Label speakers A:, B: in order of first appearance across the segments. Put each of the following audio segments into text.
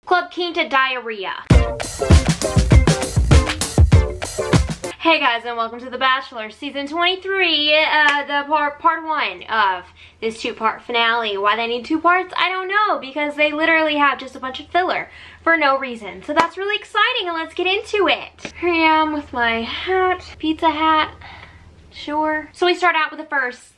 A: Club Quinta diarrhea. Hey guys, and welcome to The Bachelor season 23, the part 1 of this 2-part finale. Why they need 2 parts, I don't know, because they literally have just a bunch of filler for no reason. So that's really exciting, and let's get into it. Here I am with my hat, pizza hat, sure. So we start out with the first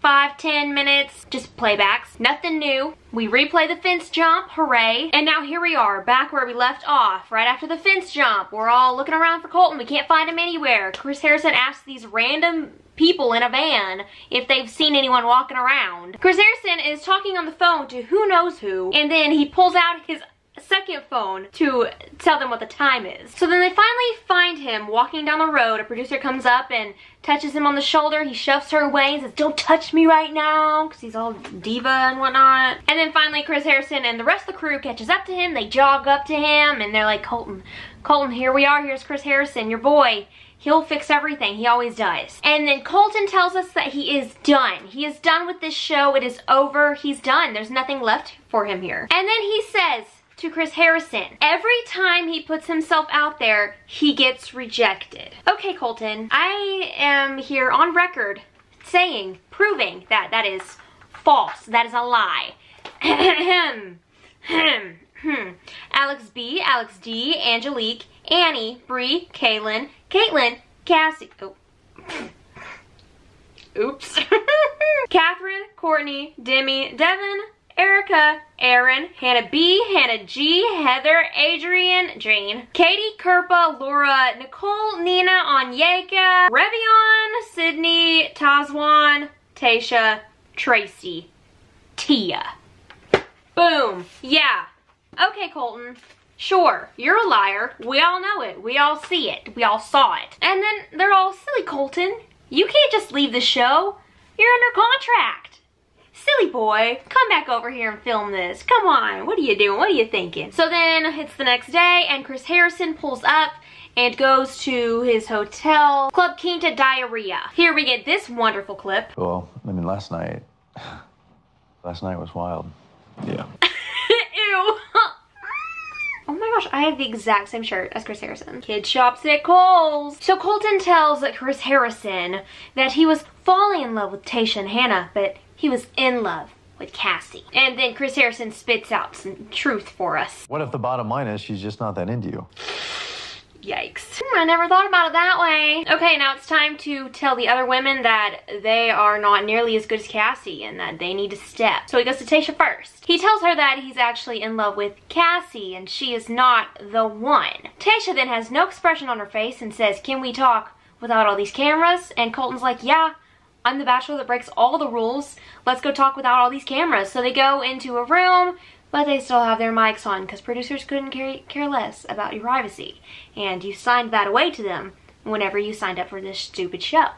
A: 5-10 minutes, just playbacks, nothing new. We replay the fence jump, hooray. And now here we are, back where we left off, right after the fence jump. We're all looking around for Colton, we can't find him anywhere. Chris Harrison asks these random people in a van if they've seen anyone walking around. Chris Harrison is talking on the phone to who knows who, and then he pulls out his second phone to tell them what the time is. So then they finally find him walking down the road. A producer comes up and touches him on the shoulder. He shoves her away and says, "Don't touch me right now," because he's all diva and whatnot. And then finally Chris Harrison and the rest of the crew catches up to him. They jog up to him and they're like, Colton, here we are. Here's Chris Harrison, your boy. He'll fix everything. He always does. And then Colton tells us that he is done. He is done with this show. It is over. He's done. There's nothing left for him here. And then he says to Chris Harrison, every time he puts himself out there, he gets rejected. Okay, Colton, I am here on record saying, proving that that is false. That is a lie. Alex B, Alex D, Angelique, Annie, Bree, Caitlin, Cassie, oops. Catherine, Courtney, Demi, Devin, Erica, Aaron, Hannah B, Hannah G, Heather, Adrian, Jane, Katie, Kerpa, Laura, Nicole, Nina, Onyeka, Revion, Sydney, Tazwan, Tasha, Tracy, Tia. Boom. Yeah. Okay, Colton. Sure, you're a liar. We all know it. We all see it. We all saw it. And then they're all, silly Colton. You can't just leave the show. You're under contract. Silly boy, come back over here and film this. Come on, what are you doing? What are you thinking? So then it's the next day and Chris Harrison pulls up and goes to his hotel, Club Quinta diarrhea. Here we get this wonderful clip.
B: Well, I mean, last night was wild. Yeah.
A: Ew. Oh my gosh, I have the exact same shirt as Chris Harrison. Kid shops at Kohl's. So Colton tells Chris Harrison that he was falling in love with Tasha and Hannah, but he was in love with Cassie. And then Chris Harrison spits out some truth for us.
B: What if the bottom line is she's just not that into you?
A: Yikes. I never thought about it that way. Okay, now it's time to tell the other women that they are not nearly as good as Cassie and that they need to step. So he goes to Tasha first. He tells her that he's actually in love with Cassie and she is not the one. Tasha then has no expression on her face and says, "Can we talk without all these cameras?" And Colton's like, "Yeah, I'm the bachelor that breaks all the rules. Let's go talk without all these cameras." So they go into a room, but they still have their mics on because producers couldn't care less about your privacy. And you signed that away to them whenever you signed up for this stupid show.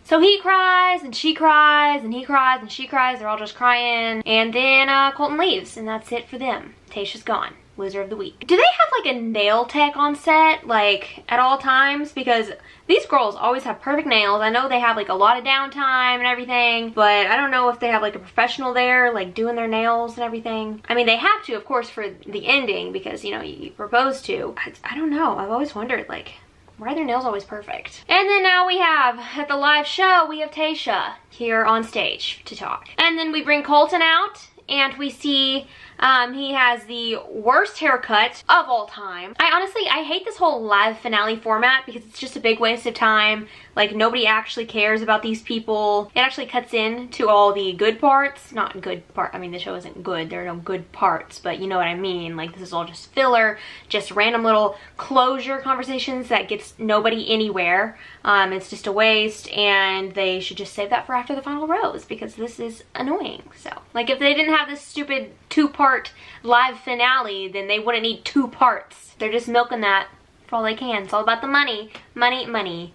A: So he cries and she cries and he cries and she cries. They're all just crying. And then Colton leaves and that's it for them. Tasha's gone. Loser of the week. Do they have like a nail tech on set, like at all times? Because these girls always have perfect nails. I know they have like a lot of downtime and everything, but I don't know if they have like a professional there, like doing their nails and everything. I mean, they have to, of course, for the ending because, you know, you propose to. I don't know. I've always wondered, like, why are their nails always perfect? And then now we have, at the live show, we have Tasha here on stage to talk. And then we bring Colton out and we see he has the worst haircut of all time. I hate this whole live finale format because it's just a big waste of time. Like, nobody actually cares about these people. It actually cuts in to all the good parts. Not good part, I mean, the show isn't good. There are no good parts, but you know what I mean. Like, this is all just filler, just random little closure conversations that gets nobody anywhere. It's just a waste, and they should just save that for after the final rose because this is annoying. So, like, if they didn't have this stupid 2-part live finale, then they wouldn't need 2 parts. They're just milking that for all they can. It's all about the money. Money, money,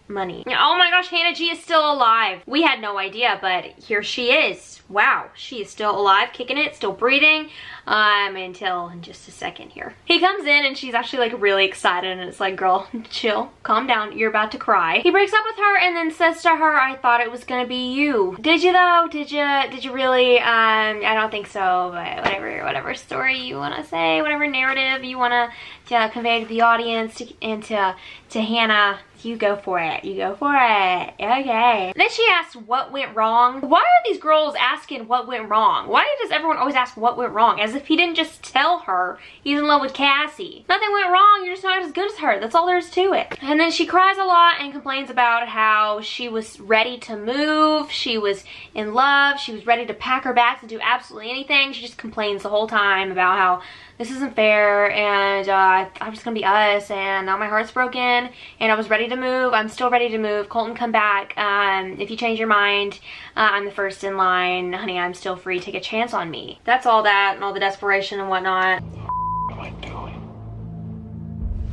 A: money. Oh my gosh, Hannah G is still alive. We had no idea, but here she is. Wow, she is still alive, kicking it, still breathing. until in just a second here. He comes in and she's actually like really excited, and it's like, girl, chill, calm down, you're about to cry. He breaks up with her and then says to her, I thought it was gonna be you. Did you though? Did you really? I don't think so, but whatever story you wanna say, whatever narrative you wanna convey to the audience and to Hannah, you go for it. You go for it. Okay. Then she asks what went wrong. Why are these girls asking what went wrong? Why does everyone always ask what went wrong? As if he didn't just tell her he's in love with Cassie. Nothing went wrong. You're just not as good as her. That's all there is to it. And then she cries a lot and complains about how she was ready to move. She was in love. She was ready to pack her bags and do absolutely anything. She just complains the whole time about how this isn't fair, and I'm just gonna be us, and now my heart's broken, and I was ready to move. I'm still ready to move. Colton, come back. If you change your mind, I'm the first in line. Honey, I'm still free. Take a chance on me. That's all that, and all the desperation and whatnot.
B: What am I doing?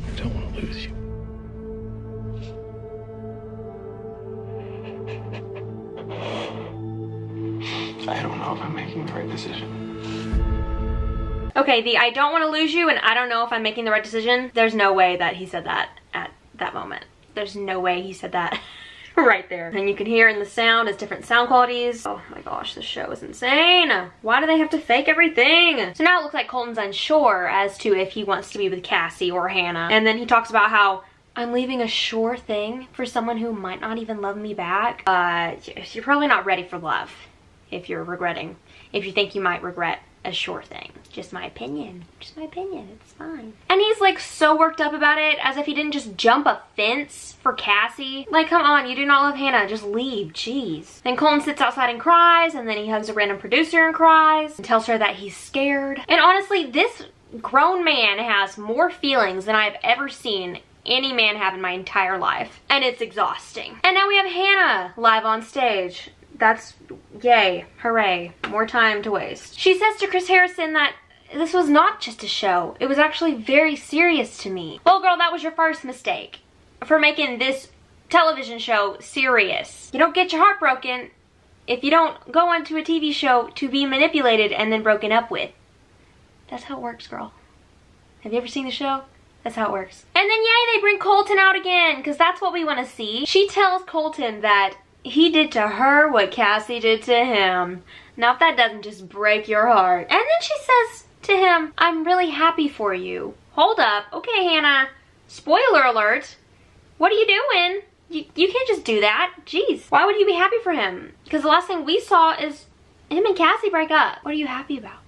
B: I don't want to lose you. I don't know if I'm making the right decision.
A: Okay, I don't want to lose you, and I don't know if I'm making the right decision. There's no way that he said that at that moment. There's no way he said that right there. And you can hear in the sound, it's different sound qualities. Oh my gosh, this show is insane. Why do they have to fake everything? So now it looks like Colton's unsure as to if he wants to be with Cassie or Hannah. And then he talks about how I'm leaving a sure thing for someone who might not even love me back. You're probably not ready for love if you're regretting. If you think you might regret a sure thing. Just my opinion. Just my opinion. It's fine. And he's like so worked up about it, as if he didn't just jump a fence for Cassie. Like, come on, you do not love Hannah. Just leave. Jeez. Then Colton sits outside and cries, and then he hugs a random producer and cries and tells her that he's scared. And honestly, this grown man has more feelings than I've ever seen any man have in my entire life. And it's exhausting. And now we have Hannah live on stage. That's yay, hooray, more time to waste. She says to Chris Harrison that this was not just a show. It was actually very serious to me. Well, girl, that was your first mistake for making this television show serious. You don't get your heart broken if you don't go onto a TV show to be manipulated and then broken up with. That's how it works, girl. Have you ever seen the show? That's how it works. And then yay, they bring Colton out again, because that's what we want to see. She tells Colton that he did to her what Cassie did to him. Now if that doesn't just break your heart. And then she says to him, I'm really happy for you. Hold up. Okay, Hannah. Spoiler alert. What are you doing? You can't just do that. Jeez. Why would you be happy for him? Because the last thing we saw is him and Cassie break up. What are you happy about?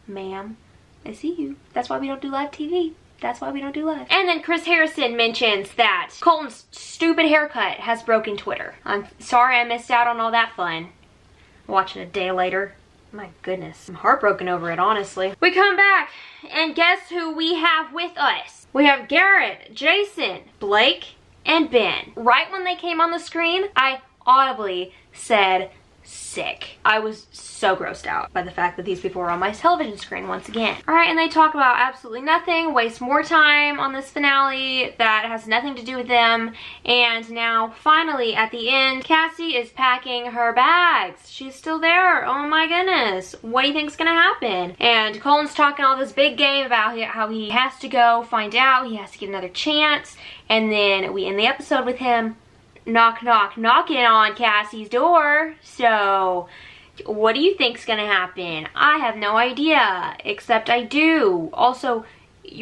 A: Ma'am, I see you. That's why we don't do live TV. That's why we don't do live. And then Chris Harrison mentions that Colton's stupid haircut has broken Twitter. I'm sorry I missed out on all that fun. Watching a day later. My goodness. I'm heartbroken over it, honestly. We come back, and guess who we have with us? We have Garrett, Jason, Blake, and Ben. Right when they came on the screen, I audibly said sick. I was so grossed out by the fact that these people were on my television screen once again. Alright, and they talk about absolutely nothing, waste more time on this finale that has nothing to do with them, and now finally at the end, Cassie is packing her bags. She's still there. Oh my goodness. What do you think's gonna happen? And Colton's talking all this big game about how he has to go find out, he has to get another chance, and then we end the episode with him knock knock knocking on Cassie's door. So what do you think's gonna happen? I have no idea, except I do. Also,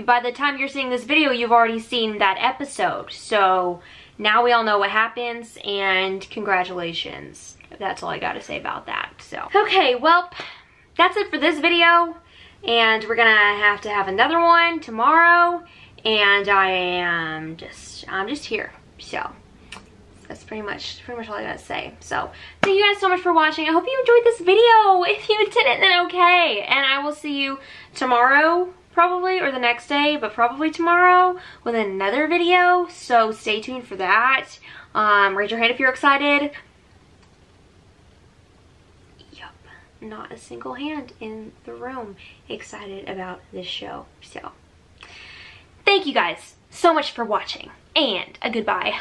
A: by the time you're seeing this video, you've already seen that episode, so now we all know what happens, and congratulations. That's all I gotta say about that. So okay, well, that's it for this video, and we're gonna have to have another one tomorrow, and I'm just here. So that's pretty much all I gotta say. So thank you guys so much for watching. I hope you enjoyed this video. If you didn't, then okay. And I will see you tomorrow, probably, or the next day, but probably tomorrow with another video. So stay tuned for that. Raise your hand if you're excited. Yup, not a single hand in the room excited about this show. So thank you guys so much for watching, and a goodbye.